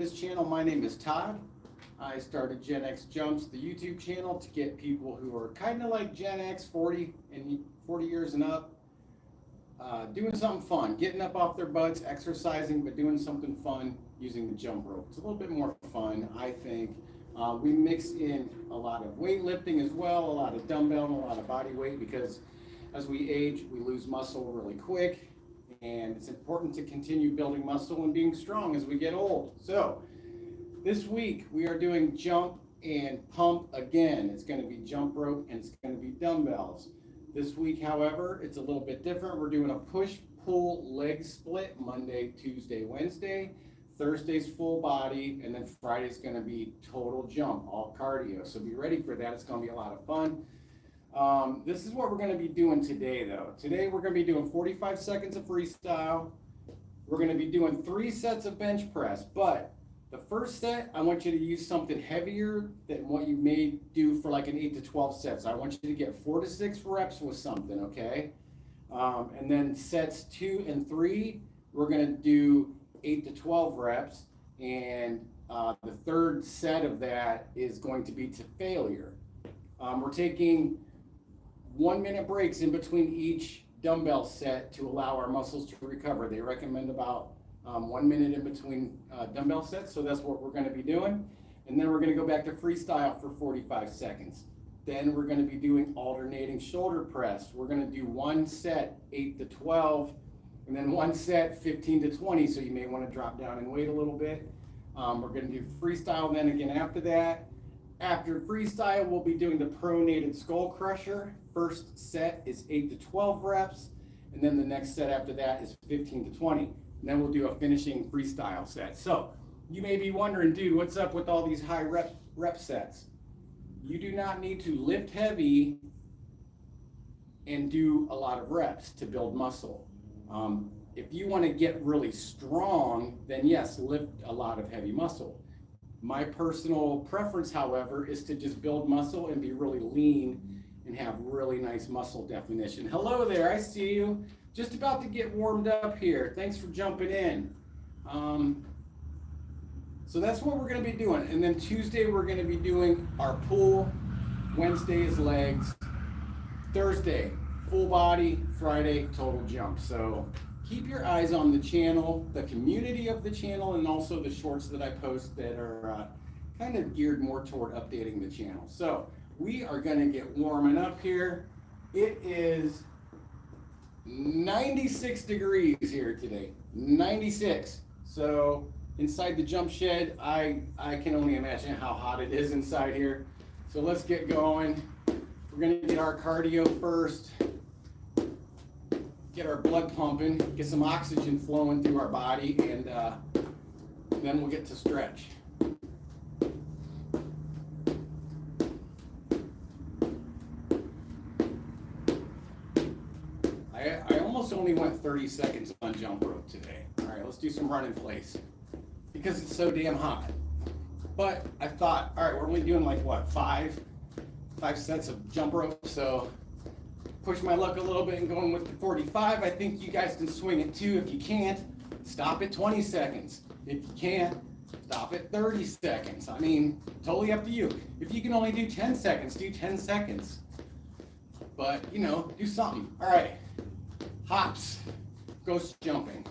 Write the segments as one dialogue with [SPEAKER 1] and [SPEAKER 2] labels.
[SPEAKER 1] this channel. My name is Todd. I started Gen X Jumps, the YouTube channel, to get people who are kind of like Gen X, 40 years and up, doing something fun, getting up off their butts, exercising, but doing something fun using the jump rope. It's a little bit more fun, I think. We mix in a lot of weightlifting as well, a lot of dumbbell and a lot of body weight, because as we age, we lose muscle really quick. And it's important to continue building muscle and being strong as we get old. So this week we are doing jump and pump again. It's going to be jump rope and it's going to be dumbbells. This week, however, it's a little bit different. We're doing a push-pull leg split Monday, Tuesday, Wednesday. Thursday's full body, and then Friday's going to be total jump, all cardio. So be ready for that. It's going to be a lot of fun. This is what we're going to be doing today, though. Today we're going to be doing 45 seconds of freestyle. We're going to be doing 3 sets of bench press, but the first set, I want you to use something heavier than what you may do for like an 8 to 12 sets. I want you to get 4 to 6 reps with something, okay? And then sets 2 and 3, we're going to do 8 to 12 reps, and the third set of that is going to be to failure. We're taking 1-minute breaks in between each dumbbell set to allow our muscles to recover. They recommend about 1 minute in between dumbbell sets, so that's what we're going to be doing. And then we're going to go back to freestyle for 45 seconds. Then we're going to be doing alternating shoulder press. We're going to do 1 set 8 to 12, and then 1 set 15 to 20, so you may want to drop down and weight a little bit. We're going to do freestyle then again after that. After freestyle, we'll be doing the pronated skull crusher. First set is 8 to 12 reps, and then the next set after that is 15 to 20. And then we'll do a finishing freestyle set. So you may be wondering, dude, what's up with all these high rep sets? You do not need to lift heavy and do a lot of reps to build muscle. If you want to get really strong, then yes, lift a lot of heavy muscle. My personal preference, however, is to just build muscle and be really lean and have really nice muscle definition. Hello there, I see you. Just about to get warmed up here. Thanks for jumping in. So that's what we're going to be doing. And then Tuesday, we're going to be doing our pull. Wednesday is legs. Thursday, full body. Friday, total jump. So keep your eyes on the channel, the community of the channel, and also the shorts that I post that are kind of geared more toward updating the channel. So we are going to get warming up here. It is 96 degrees here today, 96. So inside the jump shed, I can only imagine how hot it is inside here. So let's get going. We're going to get our cardio first. Get our blood pumping, get some oxygen flowing through our body, and then we'll get to stretch. I almost only went 30 seconds on jump rope today. All right, let's do some run in place because it's so damn hot. But I thought, all right, we're only doing like what, five sets of jump rope, so push my luck a little bit and going with the 45. I think you guys can swing it too. If you can't, stop at 20 seconds. If you can't, stop at 30 seconds. I mean, totally up to you. If you can only do 10 seconds, do 10 seconds. But, you know, do something. All right, hops, ghost jumping.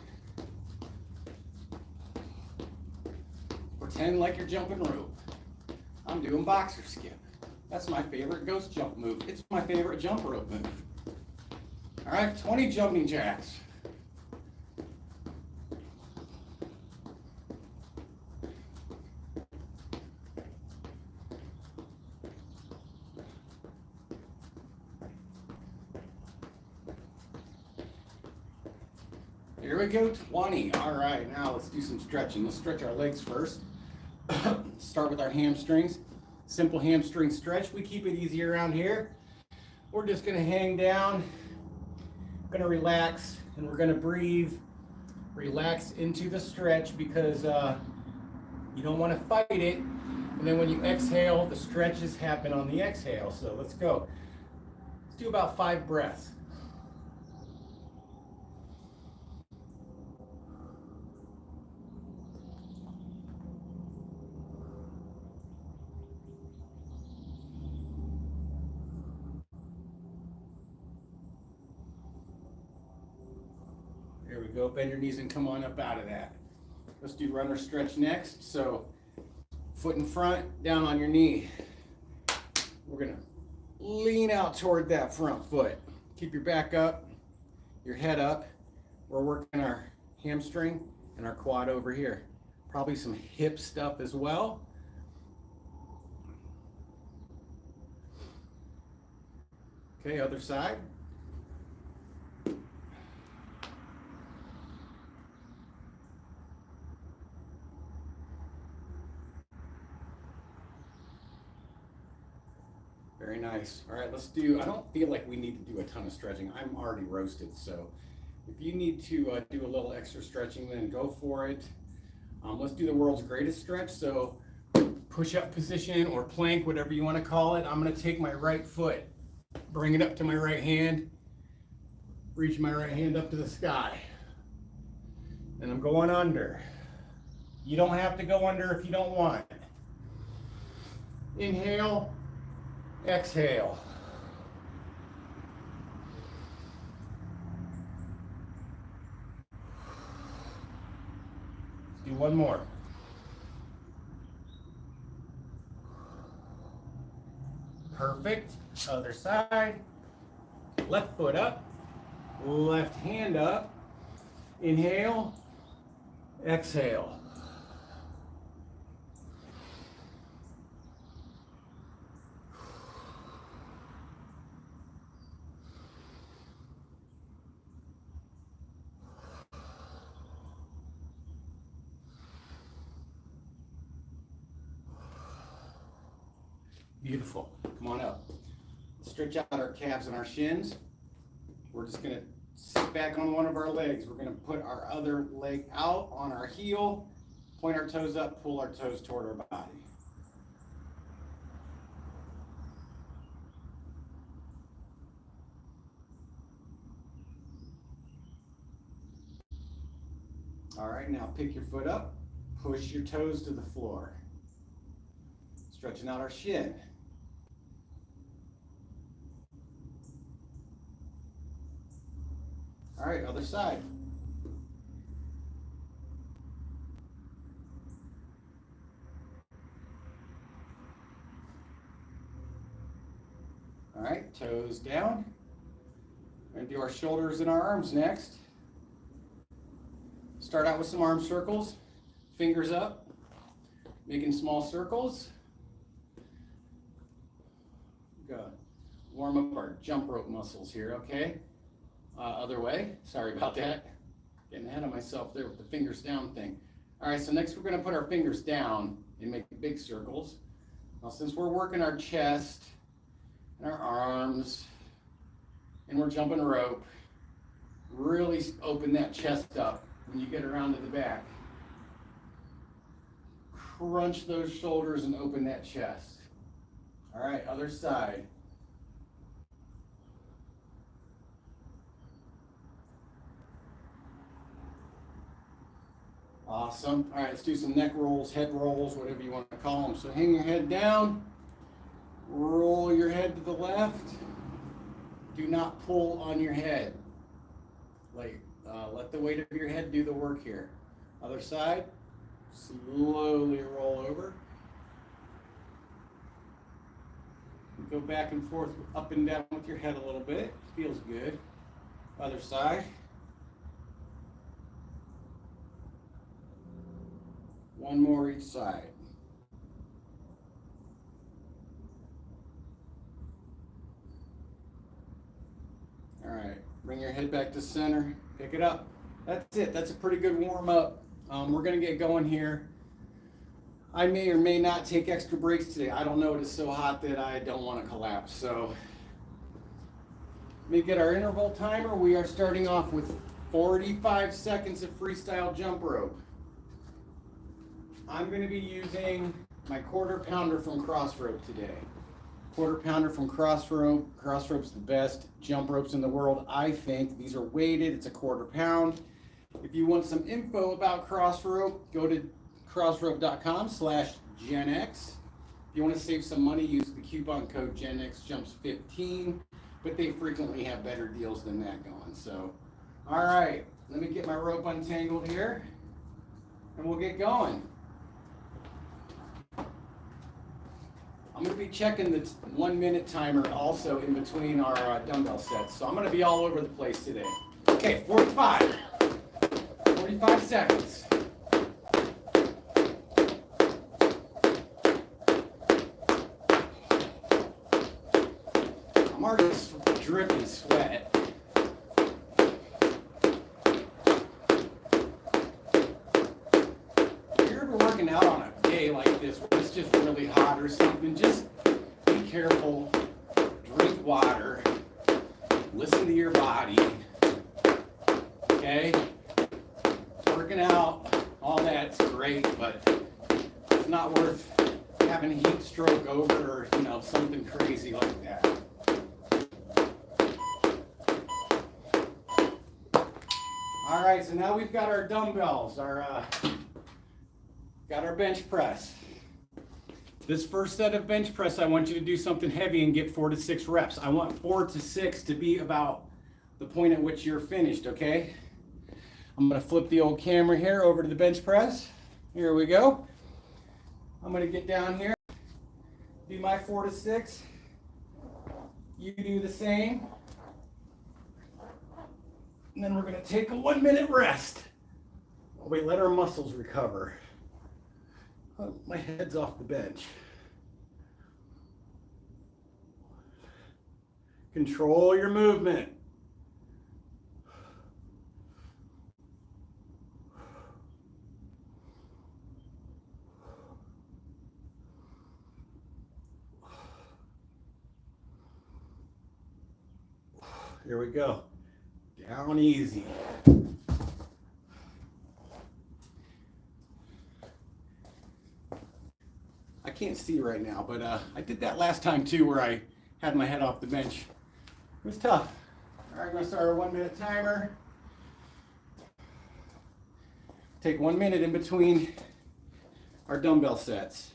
[SPEAKER 1] Pretend like you're jumping rope. I'm doing boxer skip. That's my favorite ghost jump move. It's my favorite jump rope move. All right, 20 jumping jacks. Here we go, 20. All right, now let's do some stretching. Let's stretch our legs first. Start with our hamstrings. Simple hamstring stretch. We keep it easy around here. We're just gonna hang down, gonna relax, and we're gonna breathe. Relax into the stretch because you don't wanna fight it. And then when you exhale, the stretches happen on the exhale. So let's go. Let's do about 5 breaths. go. Bend your knees and come on up out of that. Let's do runner stretch next. So foot in front, down on your knee. We're gonna lean out toward that front foot. Keep your back up, your head up. We're working our hamstring and our quad over here. Probably some hip stuff as well. Okay, other side. Very nice. All right, let's do, I don't feel like we need to do a ton of stretching. I'm already roasted, so if you need to do a little extra stretching, then go for it. Let's do the world's greatest stretch. So push-up position or plank, whatever you want to call it. I'm going to take my right foot, bring it up to my right hand, reach my right hand up to the sky, and I'm going under. You don't have to go under if you don't want. Inhale, exhale. Let's do one more. Perfect. Other side. Left foot up. Left hand up. Inhale. Exhale. Beautiful. Come on up. Stretch out our calves and our shins. We're just going to sit back on one of our legs. We're going to put our other leg out on our heel, point our toes up, pull our toes toward our body. All right, now pick your foot up, push your toes to the floor. Stretching out our shin. All right, other side. All right, toes down. We're gonna do our shoulders and our arms next. Start out with some arm circles, fingers up, making small circles. Go. Warm up our jump rope muscles here, okay? Other way, sorry about that. Getting ahead of myself there with the fingers down thing. All right, so next we're gonna put our fingers down and make big circles. Now since we're working our chest and our arms and we're jumping rope, really open that chest up when you get around to the back. Crunch those shoulders and open that chest. All right, other side. Awesome. All right, let's do some neck rolls, head rolls, whatever you want to call them. So hang your head down, roll your head to the left. Do not pull on your head. Let the weight of your head do the work here. Other side, slowly roll over. Go back and forth, up and down with your head a little bit. Feels good. Other side. One more each side. All right, bring your head back to center, pick it up. That's it, that's a pretty good warm up. We're gonna get going here. I may or may not take extra breaks today. I don't know, it is so hot that I don't want to collapse. So let me get our interval timer. We are starting off with 45 seconds of freestyle jump rope. I'm going to be using my quarter pounder from Crossrope today. Quarter pounder from Crossrope. Crossrope's the best jump ropes in the world, I think. These are weighted, it's a quarter pound. If you want some info about Crossrope, go to crossrope.com/GenX. If you want to save some money, use the coupon code GenXJumps15, but they frequently have better deals than that going. So, all right, Let me get my rope untangled here, and we'll get going. I'm going to be checking the 1 minute timer also in between our dumbbell sets. So I'm going to be all over the place today. Okay, 45 seconds. I'm already dripping sweat. If you're ever working out on a day like this where it's just really hot or something, just be careful, drink water, listen to your body, okay? Working out, all that's great, but it's not worth having a heat stroke over, or, something crazy like that. All right, so now we've got our dumbbells, got our bench press. This first set of bench press, I want you to do something heavy and get 4 to 6 reps. I want 4 to 6 to be about the point at which you're finished, okay? I'm gonna flip the old camera here over to the bench press. Here we go. I'm gonna get down here, do my 4 to 6. You do the same. And then we're gonna take a 1 minute rest. Oh, wait, let our muscles recover. Oh, my head's off the bench. Control your movement. Here we go. Down easy. I can't see right now, but I did that last time too, where I had my head off the bench. It was tough. All right, I'm gonna start our 1 minute timer. Take 1 minute in between our dumbbell sets.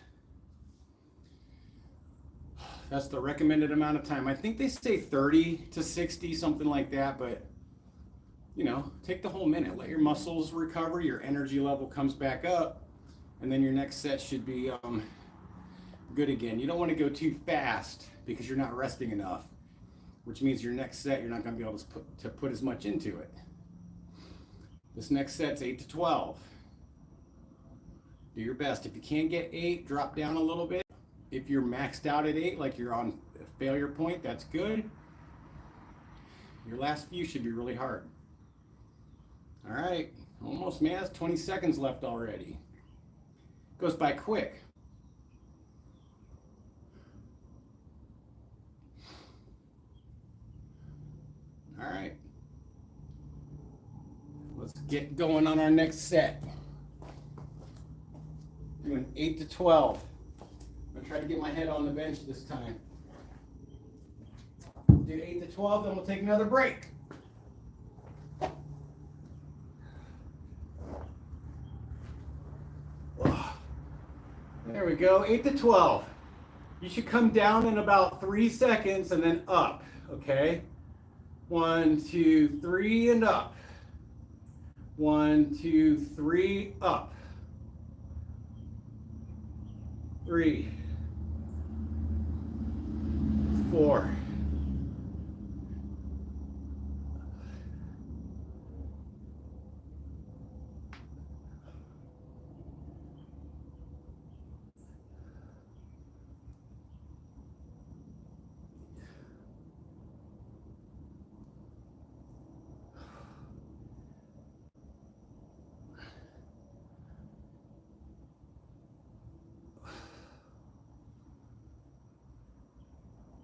[SPEAKER 1] That's the recommended amount of time. I think they say 30 to 60, something like that, but take the whole minute. Let your muscles recover, your energy level comes back up, and then your next set should be good again. You don't want to go too fast because you're not resting enough, which means your next set, you're not going to be able to put as much into it. This next set's 8 to 12. Do your best. If you can't get 8, drop down a little bit. If you're maxed out at 8, like you're on a failure point, that's good. Your last few should be really hard. All right, almost, man. That's 20 seconds left already. Goes by quick. All right. Let's get going on our next set. Doing 8 to 12. I'm gonna try to get my head on the bench this time. Do 8 to 12, then we'll take another break. There we go, 8 to 12. You should come down in about 3 seconds and then up, okay? 1, 2, 3, and up. 1, 2, 3, up. 3, 4.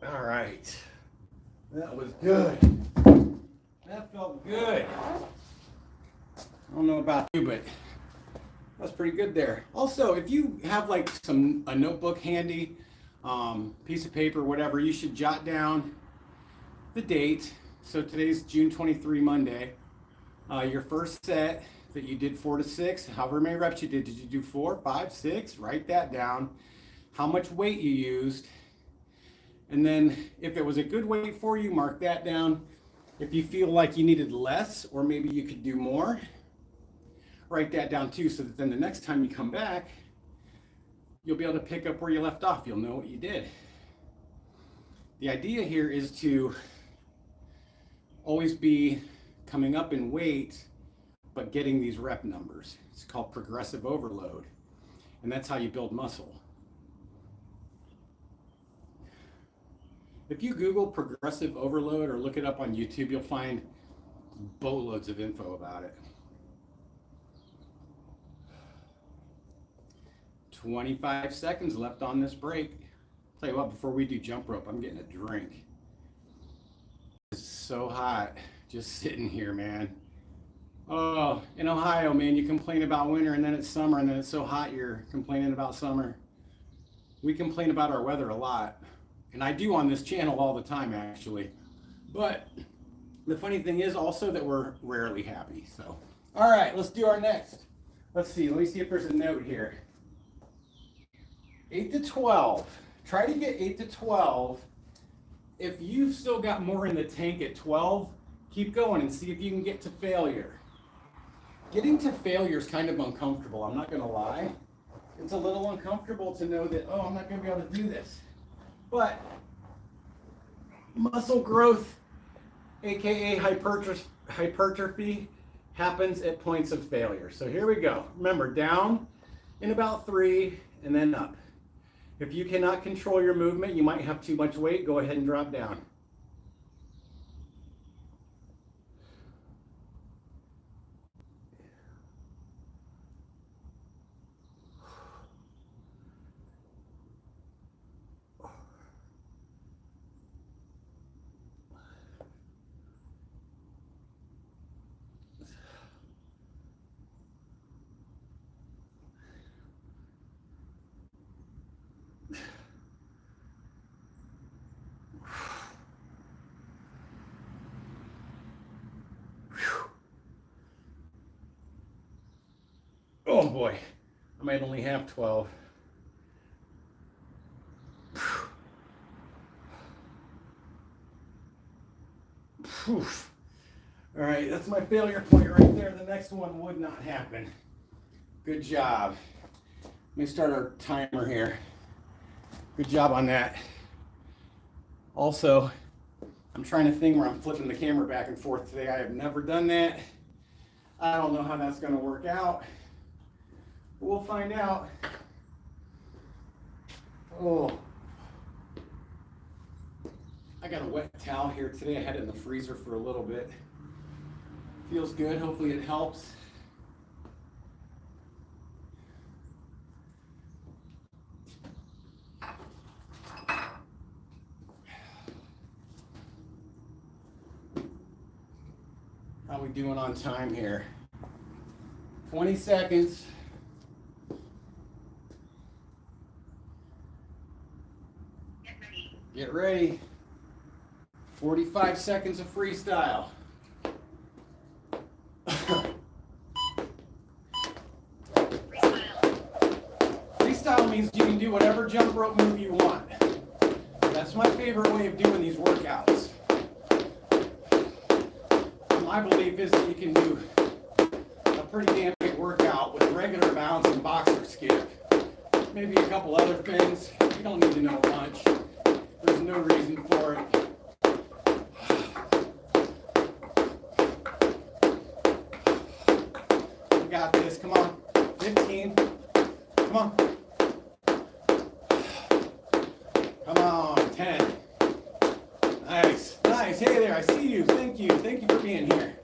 [SPEAKER 1] All right, that was good. That felt good. I don't know about you, but that's pretty good there. Also, if you have like a notebook handy, piece of paper, whatever, you should jot down the date. So today's June 23, Monday. Your first set that you did 4 to 6, however many reps you did you do 4, 5, 6? Write that down. How much weight you used. And then if it was a good weight for you, mark that down. If you feel like you needed less, or maybe you could do more, write that down too, so that then the next time you come back, you'll be able to pick up where you left off. You'll know what you did. The idea here is to always be coming up in weight, but getting these rep numbers. It's called progressive overload. And that's how you build muscle. If you Google progressive overload or look it up on YouTube, you'll find boatloads of info about it. 25 seconds left on this break. Tell you what, before we do jump rope, I'm getting a drink. It's so hot just sitting here, man. Oh, in Ohio, man, you complain about winter and then it's summer, and then it's so hot you're complaining about summer. We complain about our weather a lot. And I do on this channel all the time, actually. But the funny thing is also that we're rarely happy. So, all right, let's do our next. Let's see. Let me see if there's a note here. 8 to 12. Try to get 8 to 12. If you've still got more in the tank at 12, keep going and see if you can get to failure. Getting to failure is kind of uncomfortable. I'm not going to lie. It's a little uncomfortable to know that, oh, I'm not going to be able to do this. But muscle growth, aka hypertrophy, happens at points of failure. So here we go. Remember, down in about 3 and then up. If you cannot control your movement, you might have too much weight, go ahead and drop down. Oh boy, I might only have 12. All right, that's my failure point right there. The next one would not happen. Good job. Let me start our timer here. Good job on that. Also, I'm trying a thing where I'm flipping the camera back and forth today. I have never done that. I don't know how that's going to work out. We'll find out. Oh, I got a wet towel here today. I had it in the freezer for a little bit. Feels good. Hopefully it helps. How we doing on time here? 20 seconds. Get ready. 45 seconds of freestyle. Freestyle means you can do whatever jump rope move you want. That's my favorite way of doing these workouts. My belief is that you can do a pretty damn good workout with regular bounce and boxer skip. Maybe a couple other things. You don't need to know much. There's no reason for it. You got this. Come on. 15. Come on. Come on. 10. Nice. Nice. Hey there. I see you. Thank you. Thank you for being here.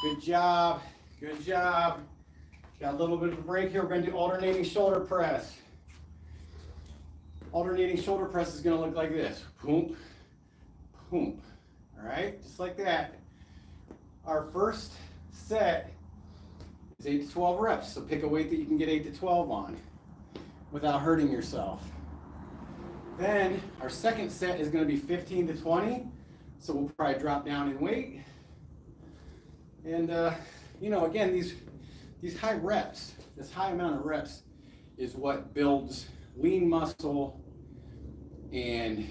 [SPEAKER 1] Good job. Good job. Got a little bit of a break here. We're going to do alternating shoulder press. Alternating shoulder press is going to look like this. Boom, boom. All right, just like that. Our first set is 8 to 12 reps. So pick a weight that you can get 8 to 12 on without hurting yourself. Then our second set is going to be 15 to 20. So we'll probably drop down in weight. And, you know, again, these high reps, this high amount of reps is what builds lean muscle and,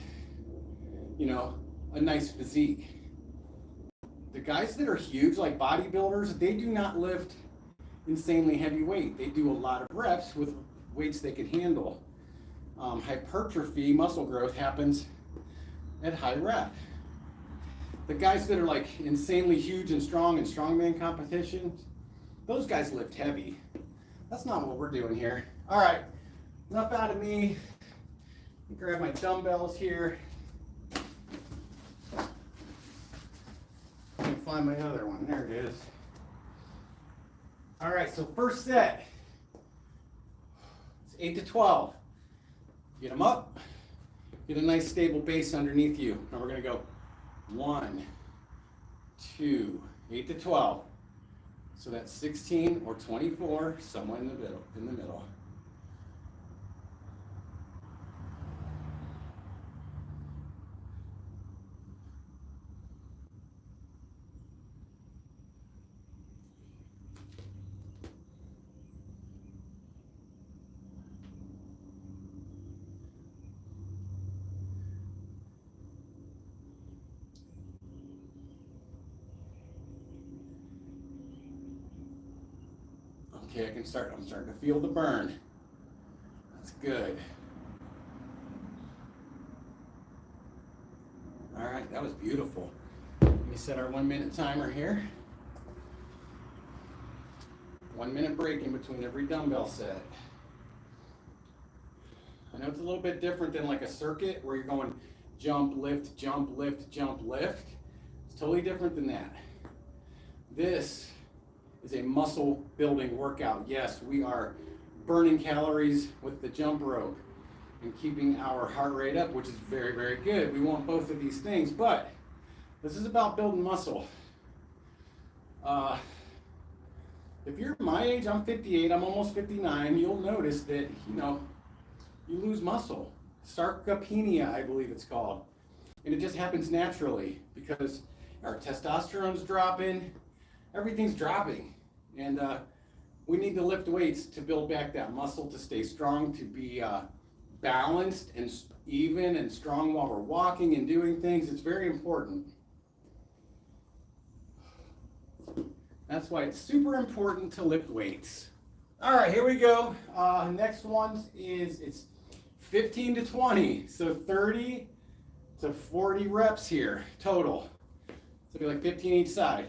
[SPEAKER 1] you know, a nice physique. The guys that are huge, like bodybuilders, they do not lift insanely heavy weight. They do a lot of reps with weights they can handle. Hypertrophy, muscle growth, happens at high rep. The guys that are like insanely huge and strong in strongman competitions, those guys lift heavy. That's not what we're doing here. All right, enough out of me. Grab my dumbbells here. Let me find my other one. There it is. All right, so first set. It's 8 to 12. Get them up. Get a nice stable base underneath you. And we're going to go 1, 2, 8 to 12. So that's 16 or 24, somewhere in the middle. Okay, I'm starting to feel the burn. That's good. All right, that was beautiful. Let me set our 1 minute timer here. 1 minute break in between every dumbbell set. I know it's a little bit different than like a circuit where you're going jump, lift, jump, lift, jump, lift. It's totally different than that. This is a muscle building workout. Yes, we are burning calories with the jump rope and keeping our heart rate up, which is very, very good. We want both of these things, but this is about building muscle. If you're my age, I'm 58, I'm almost 59, you'll notice that, you know, you lose muscle. Sarcopenia, I believe it's called. And it just happens naturally because our testosterone's dropping, everything's dropping. And we need to lift weights to build back that muscle, to stay strong, to be balanced and even and strong while we're walking and doing things. It's very important. That's why it's super important to lift weights. All right, here we go. Next one is, it's 15 to 20. So 30 to 40 reps here total. So it'll be like 15 each side.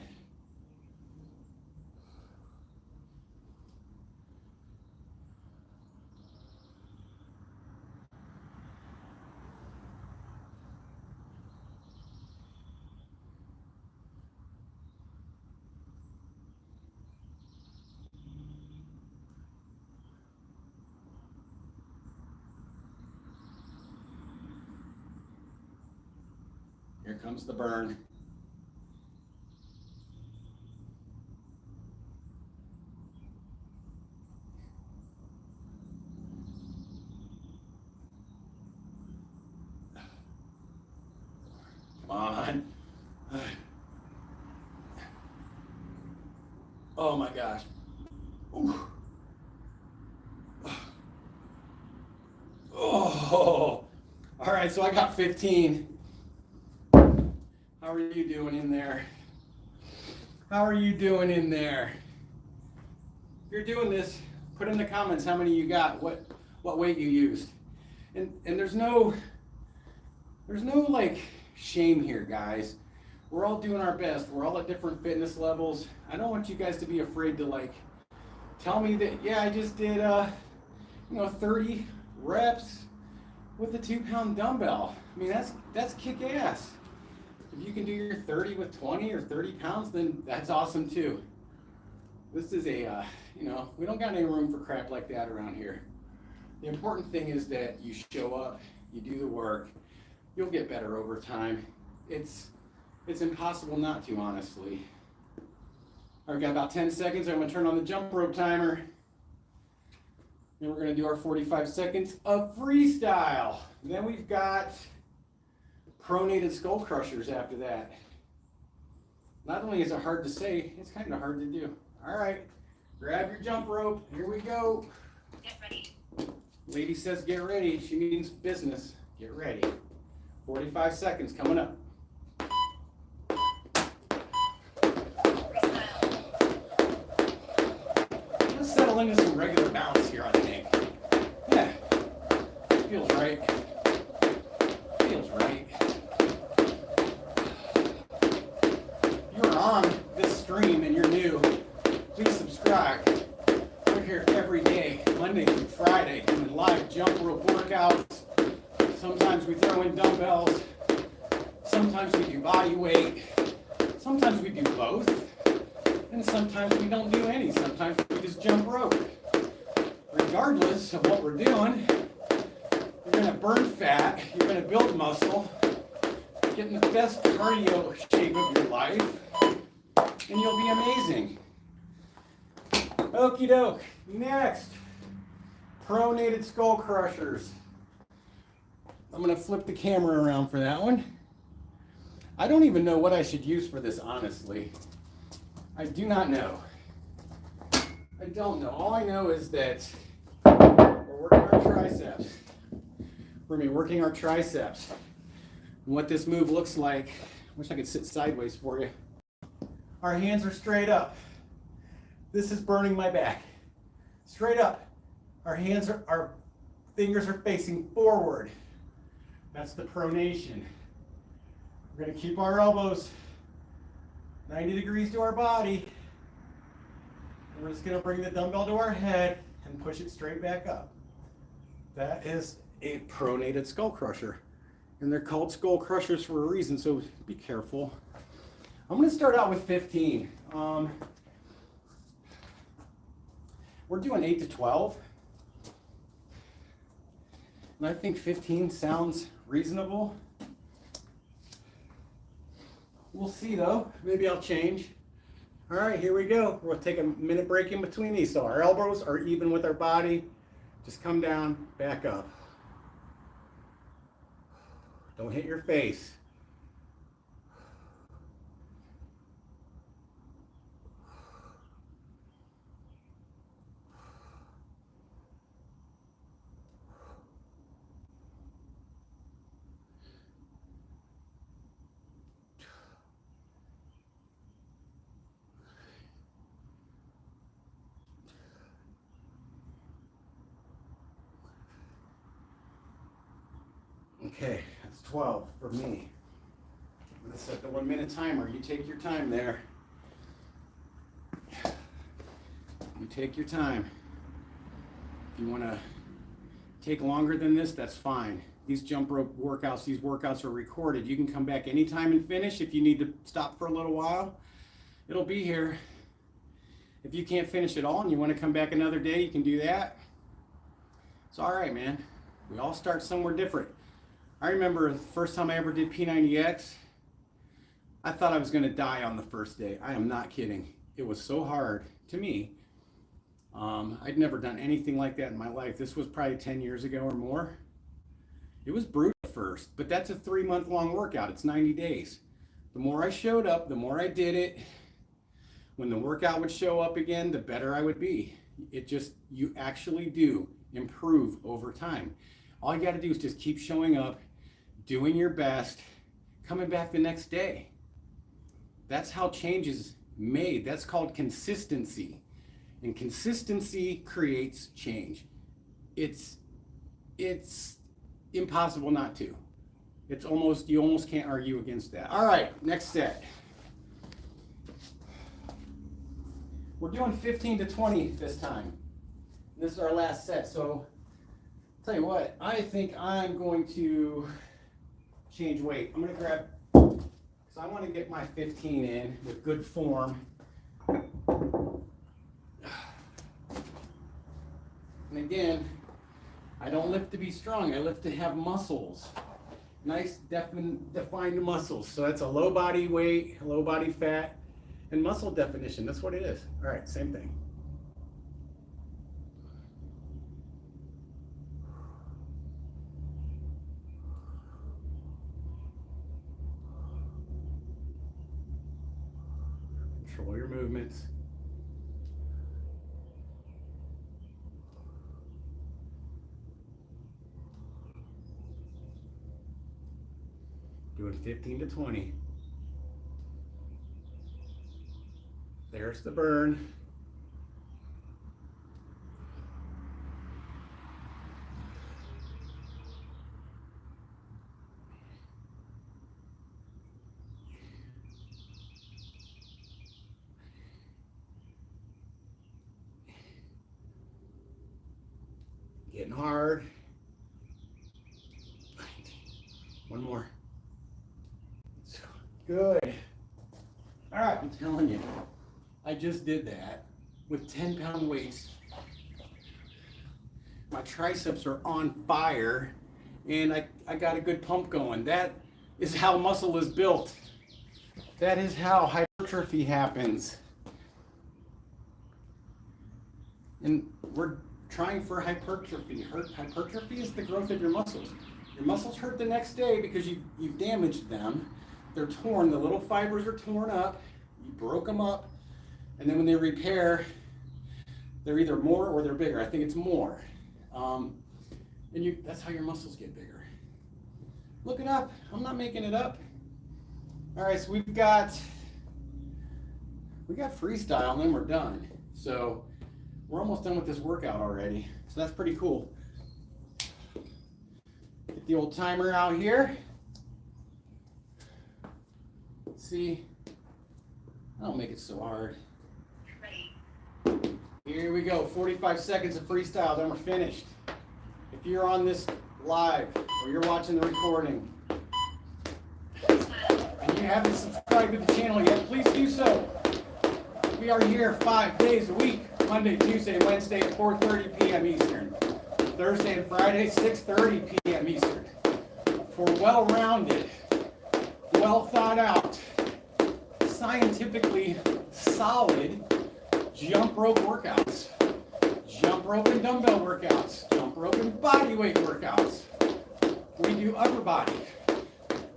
[SPEAKER 1] Here comes the burn. Come on. Oh my gosh. Ooh. Oh. All right, so I got 15. How are you doing in there? How are you doing in there? If you're doing this, put in the comments how many you got, what weight you used. And there's no like shame here, guys. We're all doing our best. We're all at different fitness levels. I don't want you guys to be afraid to like tell me that, yeah, I just did 30 reps with a 2-pound dumbbell. I mean, that's kick ass. If you can do your 30 with 20 or 30 pounds, then that's awesome too. This is a, we don't got any room for crap like that around here. The important thing is that you show up, you do the work, you'll get better over time. It's impossible not to, honestly. All right, got about 10 seconds. I'm gonna turn on the jump rope timer. Then we're gonna do our 45 seconds of freestyle. And then we've got pronated skull crushers after that. Not only is it hard to say, it's kind of hard to do. All right, grab your jump rope. Here we go.
[SPEAKER 2] Get ready.
[SPEAKER 1] Lady says get ready. She means business. Get ready. 45 seconds coming up. Let's settle into some regular bounce here, I think. Yeah, feels right. Feels right. If you're on this stream and you're new, please subscribe. We're here every day, Monday through Friday, doing live jump rope workouts. Sometimes we throw in dumbbells. Sometimes we do body weight. Sometimes we do both. And sometimes we don't do any. Sometimes we just jump rope. Regardless of what we're doing, you're going to burn fat. You're going to build muscle. Get in the best cardio shape of your life. And you'll be amazing. Okie doke. Next, pronated skull crushers. I'm going to flip the camera around for that one. I don't even know what I should use for this, honestly. I do not know. I don't know. All I know is that we're working our triceps. We're going to be working our triceps. And what this move looks like, wish I could sit sideways for you. Our hands are straight up. This is burning my back. Straight up. Our fingers are facing forward. That's the pronation. We're going to keep our elbows 90 degrees to our body. And we're just going to bring the dumbbell to our head and push it straight back up. That is a pronated skull crusher. And they're called skull crushers for a reason, so be careful. I'm going to start out with 15. We're doing 8 to 12. And I think 15 sounds reasonable. We'll see though. Maybe I'll change. All right, here we go. We'll take a minute break in between these so our elbows are even with our body. Just come down, back up. Don't hit your face. Okay, that's 12 for me. I'm going to set the 1 minute timer. You take your time there. You take your time. If you want to take longer than this, that's fine. These jump rope workouts, these workouts are recorded. You can come back anytime and finish. If you need to stop for a little while, it'll be here. If you can't finish it all and you want to come back another day, you can do that. It's all right, man. We all start somewhere different. I remember the first time I ever did P90X, I thought I was going to die on the first day. I am not kidding. It was so hard to me. I'd never done anything like that in my life. This was probably 10 years ago or more. It was brutal at first, but that's a 3-month-long workout. It's 90 days. The more I showed up, the more I did it. When the workout would show up again, the better I would be. You actually do improve over time. All you got to do is just keep showing up, doing your best, coming back the next day. That's how change is made. That's called consistency. And consistency creates change. It's impossible not to. You almost can't argue against that. All right, next set. We're doing 15 to 20 this time. This is our last set, so tell you what, I think I'm going to change weight. I'm going to grab, because I want to get my 15 in with good form. And again, I don't lift to be strong. I lift to have muscles. Nice defined muscles. So that's a low body weight, low body fat, and muscle definition. That's what it is. All right, same thing. Control your movements. Doing 15 to 20. There's the burn. Getting hard. One more. Good. All right, I'm telling you, I just did that with 10-pound weights. My triceps are on fire, and I got a good pump going. That is how muscle is built. That is how hypertrophy happens. And we're trying for hypertrophy. Hypertrophy is the growth of your muscles. Your muscles hurt the next day because you've damaged them. They're torn, the little fibers are torn up, you broke them up, and then when they repair, they're either more or they're bigger. I think it's more. And that's how your muscles get bigger. Look it up, I'm not making it up. All right, so we got freestyle and then we're done. So we're almost done with this workout already. So that's pretty cool. Get the old timer out here. See, I don't make it so hard. Here we go, 45 seconds of freestyle, then we're finished. If you're on this live or you're watching the recording and you haven't subscribed to the channel yet, please do so. We are here 5 days a week, Monday, Tuesday, Wednesday at 4:30 p.m. Eastern. Thursday and Friday, 6:30 p.m. Eastern. For well-rounded, well thought out, scientifically solid jump rope workouts, jump rope and dumbbell workouts, jump rope and body weight workouts. We do upper body,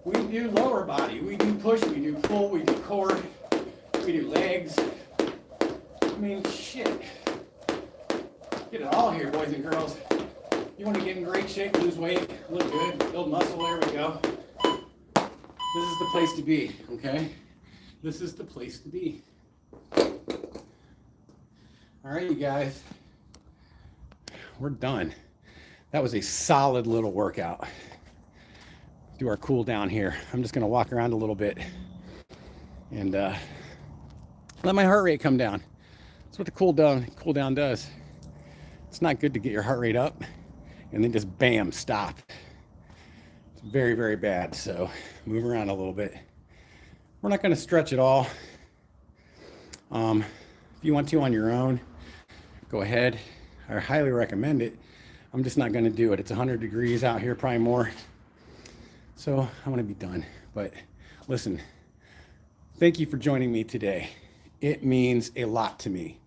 [SPEAKER 1] we do lower body, we do push, we do pull, we do core, we do legs. I mean, shit. Get it all here, boys and girls. You want to get in great shape, lose weight, look good, build muscle, there we go. This is the place to be, okay? This is the place to be. All right, you guys, we're done. That was a solid little workout. Do our cool down here. I'm just gonna walk around a little bit and let my heart rate come down. That's what the cool down does. It's not good to get your heart rate up and then just bam, stop. It's very, very bad. So move around a little bit. We're not going to stretch at all. If you want to on your own, go ahead. I highly recommend it. I'm just not going to do it. It's 100 degrees out here, probably more. So I want to be done. But listen, thank you for joining me today. It means a lot to me.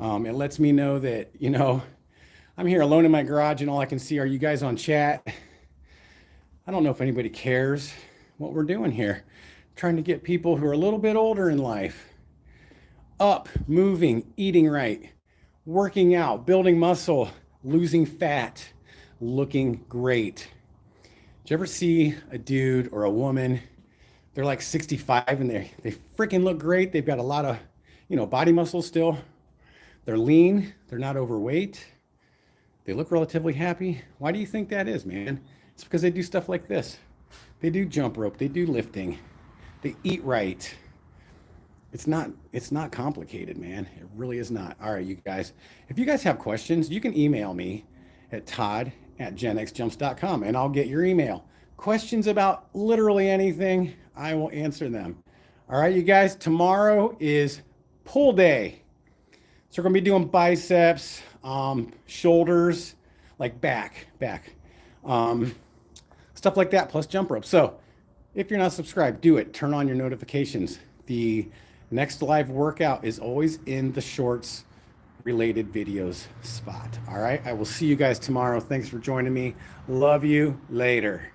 [SPEAKER 1] It lets me know that, you know, I'm here alone in my garage and all I can see are you guys on chat. I don't know if anybody cares what we're doing here. Trying to get people who are a little bit older in life up, moving, eating right, working out, building muscle, losing fat, looking great. Did you ever see a dude or a woman, they're like 65 and they freaking look great. They've got a lot of, you know, body muscle still. They're lean, they're not overweight. They look relatively happy. Why do you think that is, man? It's because they do stuff like this. They do jump rope, they do lifting. They eat right. It's not complicated, man. It really is not. All right, you guys. If you guys have questions, you can email me at todd@genxjumps.com and I'll get your email. Questions about literally anything, I will answer them. All right, you guys. Tomorrow is pull day. So we're gonna be doing biceps, shoulders, like back, stuff like that, plus jump rope. So if you're not subscribed, do it. Turn on your notifications. The next live workout is always in the shorts related videos spot. All right, I will see you guys tomorrow. Thanks for joining me. Love you. Later.